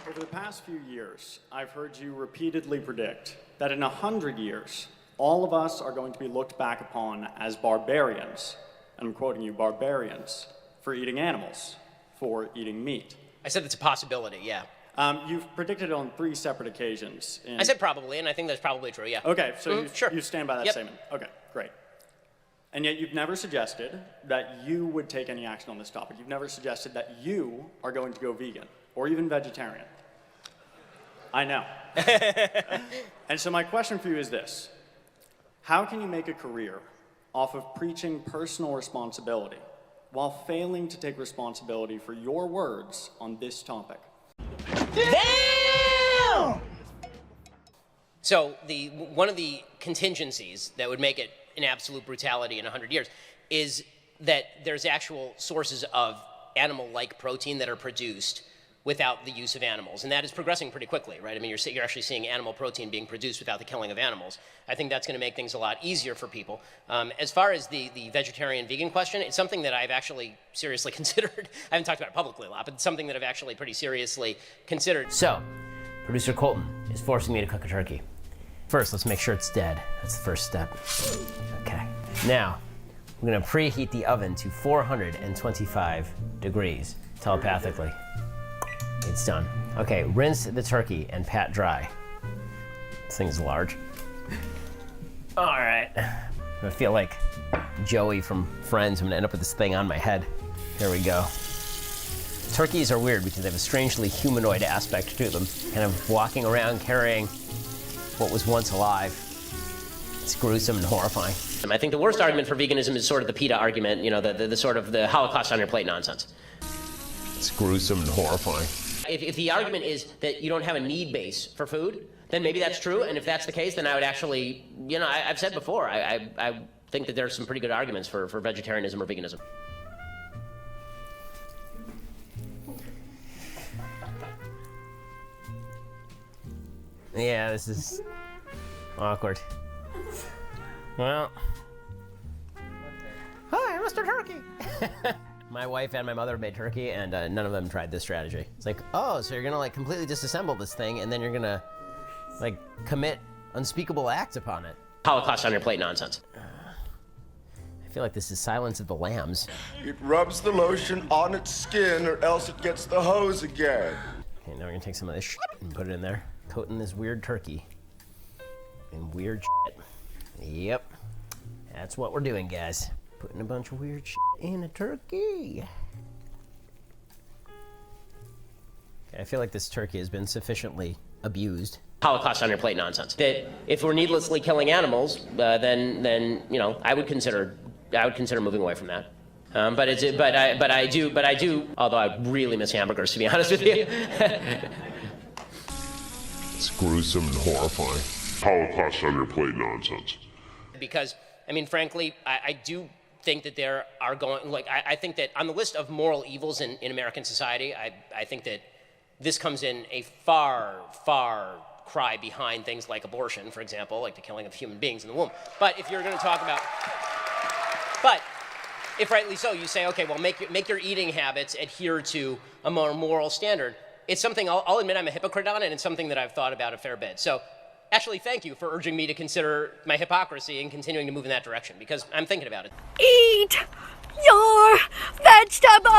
Over the past few years, I've heard you repeatedly predict that in 100 years, all of us are going to be looked back upon as barbarians, and I'm quoting you, barbarians, for eating animals, for eating meat. I said it's a possibility, yeah. You've predicted it on 3 separate occasions. I said probably, and I think that's probably true, yeah. Okay, so sure. You stand by that statement. Okay, great. And yet you've never suggested that you would take any action on this topic. You've never suggested that you are going to go vegan, or even vegetarian. I know. And so my question for you is this. How can you make a career off of preaching personal responsibility while failing to take responsibility for your words on this topic? Damn! So one of the contingencies that would make it an absolute brutality in 100 years is that there's actual sources of animal-like protein that are produced without the use of animals. And that is progressing pretty quickly, right? I mean, you're actually seeing animal protein being produced without the killing of animals. I think that's going to make things a lot easier for people. As far as the vegetarian-vegan question, it's something that I've actually seriously considered. I haven't talked about it publicly a lot, but it's something that I've actually pretty seriously considered. So, producer Colton is forcing me to cook a turkey. First, let's make sure it's dead. That's the first step. Okay. Now, we're going to preheat the oven to 425 degrees telepathically. It's done. Okay, rinse the turkey and pat dry. This thing's large. All right. I feel like Joey from Friends. I'm gonna end up with this thing on my head. Here we go. Turkeys are weird because they have a strangely humanoid aspect to them. Kind of walking around carrying what was once alive. It's gruesome and horrifying. I think the worst argument for veganism is sort of the PETA argument, you know, the sort of the Holocaust on your plate nonsense. It's gruesome and horrifying. If the argument is that you don't have a need base for food, then maybe that's true. And if that's the case, then I would actually, you know, I've said before, I think that there's some pretty good arguments for vegetarianism or veganism. Yeah, this is awkward. Well. Hi, Mr. Turkey. My wife and my mother made turkey, and none of them tried this strategy. It's like, oh, so you're gonna like completely disassemble this thing, and then you're gonna like commit unspeakable acts upon it. Holocaust on your plate nonsense. I feel like this is Silence of the Lambs. It rubs the lotion on its skin, or else it gets the hose again. Okay, now we're gonna take some of this shit and put it in there, coating this weird turkey in weird shit. Yep, that's what we're doing, guys. Putting a bunch of weird shit in a turkey. Okay, I feel like this turkey has been sufficiently abused. Holocaust on your plate nonsense. That if we're needlessly killing animals, then you know I would consider moving away from that. But I do. Although I really miss hamburgers, to be honest with you. It's gruesome and horrifying. Holocaust on your plate nonsense. Because I mean, frankly, I do think that there are going, like, I think that on the list of moral evils in American society, I think that this comes in a far, far cry behind things like abortion, for example, like the killing of human beings in the womb. But if you're going to talk about, but if rightly so, you say, okay, well, make your eating habits adhere to a more moral standard. It's something, I'll admit I'm a hypocrite on it, and it's something that I've thought about a fair bit. So actually, thank you for urging me to consider my hypocrisy and continuing to move in that direction, because I'm thinking about it. Eat your vegetables!